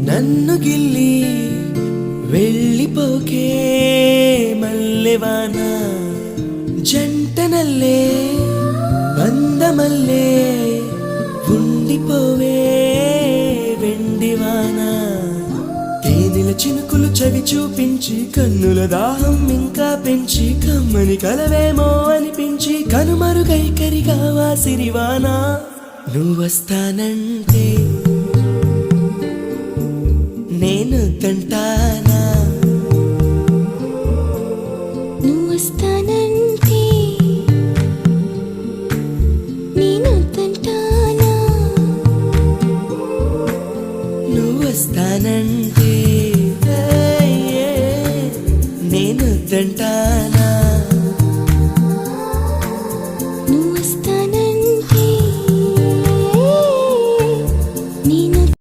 నన్ను గిల్లి వెళ్ళిపోకే మల్లెవాన జంటనల్లే బందమల్లే ఉండిపోవే వెండివాన తేనెల చినుకులు చవి చూపించి కన్నుల దాహం ఇంకా పెంచి కమ్మని కలవేమో అనిపించి కనుమరుగైకరిగా వాసిరివాన నువ్వొస్తానంటే నేను తంటానా నువ్వొస్తానంటే నేను తంటానా నువ్వొస్తానంటే నేను తంటానా.